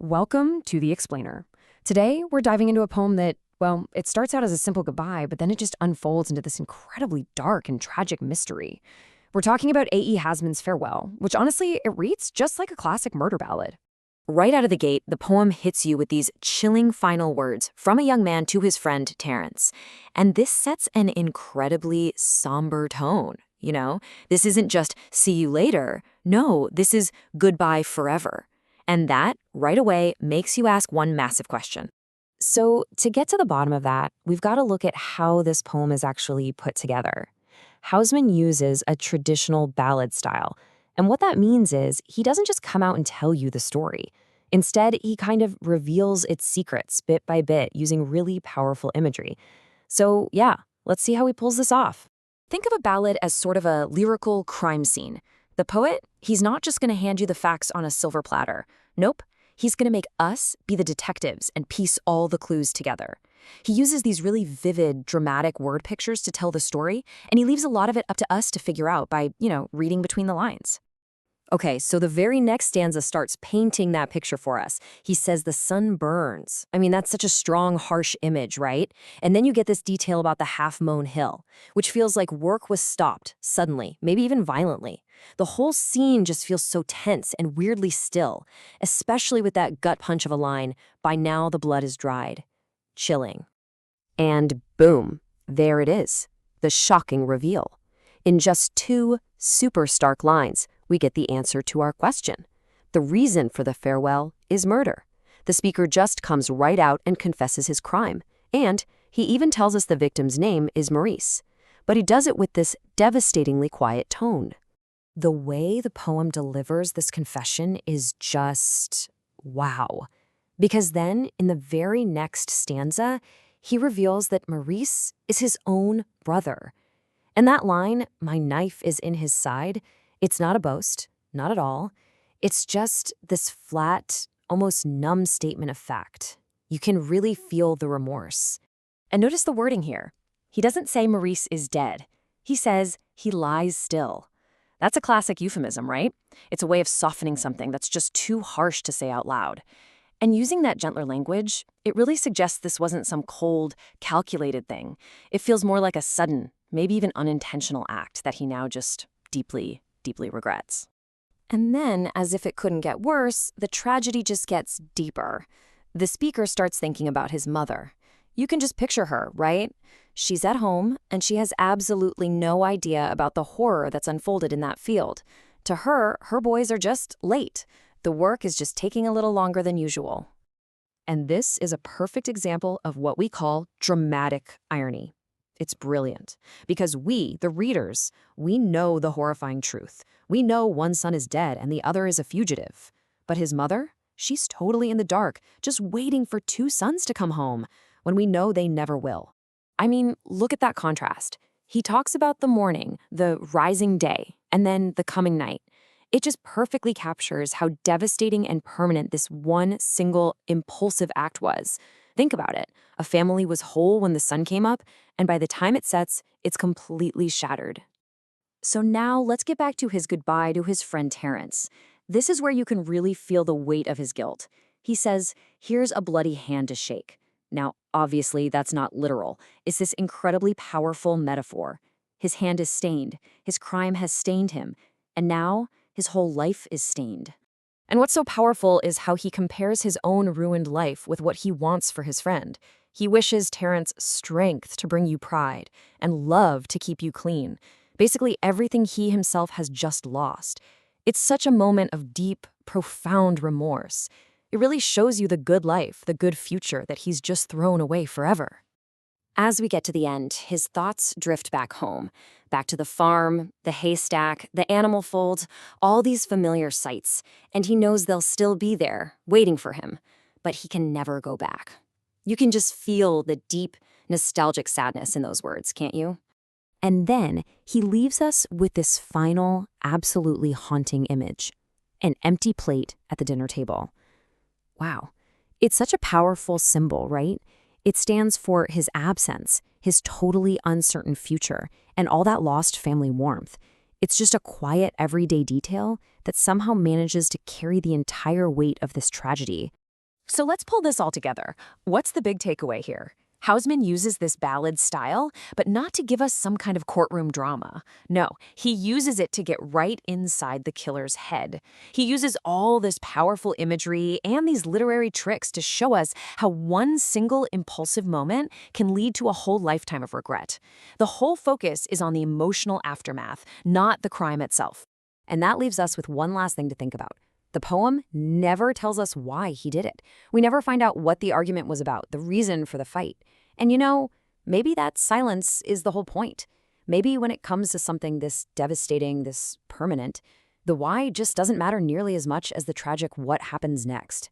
Welcome to The Explainer. Today, we're diving into a poem that, well, it starts out as a simple goodbye, but then it just unfolds into this incredibly dark and tragic mystery. We're talking about A.E. Housman's Farewell, which honestly, it reads just like a classic murder ballad. Right out of the gate, the poem hits you with these chilling final words from a young man to his friend Terence. And this sets an incredibly somber tone. This isn't just see you later. No, this is goodbye forever. And that, right away, makes you ask one massive question. So, to get to the bottom of that, we've got to look at how this poem is actually put together. Housman uses a traditional ballad style. And what that means is he doesn't just come out and tell you the story. Instead, he kind of reveals its secrets bit by bit using really powerful imagery. So, yeah, let's see how he pulls this off. Think of a ballad as sort of a lyrical crime scene. The poet, he's not just going to hand you the facts on a silver platter. Nope, he's going to make us be the detectives and piece all the clues together. He uses these really vivid, dramatic word pictures to tell the story, and he leaves a lot of it up to us to figure out by, reading between the lines. Okay, so the very next stanza starts painting that picture for us. He says the sun burns. I mean, that's such a strong, harsh image, right? And then you get this detail about the half-mown hill, which feels like work was stopped, suddenly, maybe even violently. The whole scene just feels so tense and weirdly still, especially with that gut punch of a line, "By now the blood is dried." Chilling. And boom, there it is, the shocking reveal. In just two super stark lines, we get the answer to our question. The reason for the farewell is murder. The speaker just comes right out and confesses his crime. And he even tells us the victim's name is Maurice. But he does it with this devastatingly quiet tone. The way the poem delivers this confession is just wow. Because then, in the very next stanza, he reveals that Maurice is his own brother. And that line, "My knife is in his side," it's not a boast, not at all. It's just this flat, almost numb statement of fact. You can really feel the remorse. And notice the wording here. He doesn't say Maurice is dead. He says he lies still. That's a classic euphemism, right? It's a way of softening something that's just too harsh to say out loud. And using that gentler language, it really suggests this wasn't some cold, calculated thing. It feels more like a sudden, maybe even unintentional act that he now just deeply regrets. And then, as if it couldn't get worse, the tragedy just gets deeper. The speaker starts thinking about his mother. You can just picture her, right? She's at home, and she has absolutely no idea about the horror that's unfolded in that field. To her, her boys are just late. The work is just taking a little longer than usual. And this is a perfect example of what we call dramatic irony. It's brilliant because we, the readers, we know the horrifying truth. We know one son is dead and the other is a fugitive. But his mother, she's totally in the dark, just waiting for two sons to come home when we know they never will. I mean, look at that contrast. He talks about the morning, the rising day, and then the coming night. It just perfectly captures how devastating and permanent this one single impulsive act was. Think about it. A family was whole when the sun came up, and by the time it sets, it's completely shattered. So now let's get back to his goodbye to his friend Terence. This is where you can really feel the weight of his guilt. He says, "Here's a bloody hand to shake." Now, obviously, that's not literal. It's this incredibly powerful metaphor. His hand is stained. His crime has stained him. And now, his whole life is stained. And what's so powerful is how he compares his own ruined life with what he wants for his friend. He wishes Terence strength to bring you pride and love to keep you clean. Basically everything he himself has just lost. It's such a moment of deep, profound remorse. It really shows you the good life, the good future that he's just thrown away forever. As we get to the end, his thoughts drift back home, back to the farm, the haystack, the animal fold, all these familiar sights, and he knows they'll still be there, waiting for him, but he can never go back. You can just feel the deep, nostalgic sadness in those words, can't you? And then he leaves us with this final, absolutely haunting image, an empty plate at the dinner table. Wow, it's such a powerful symbol, right? It stands for his absence, his totally uncertain future, and all that lost family warmth. It's just a quiet, everyday detail that somehow manages to carry the entire weight of this tragedy. So let's pull this all together. What's the big takeaway here? Housman uses this ballad style, but not to give us some kind of courtroom drama. No, he uses it to get right inside the killer's head. He uses all this powerful imagery and these literary tricks to show us how one single impulsive moment can lead to a whole lifetime of regret. The whole focus is on the emotional aftermath, not the crime itself. And that leaves us with one last thing to think about. The poem never tells us why he did it. We never find out what the argument was about, the reason for the fight. And maybe that silence is the whole point. Maybe when it comes to something this devastating, this permanent, the why just doesn't matter nearly as much as the tragic what happens next.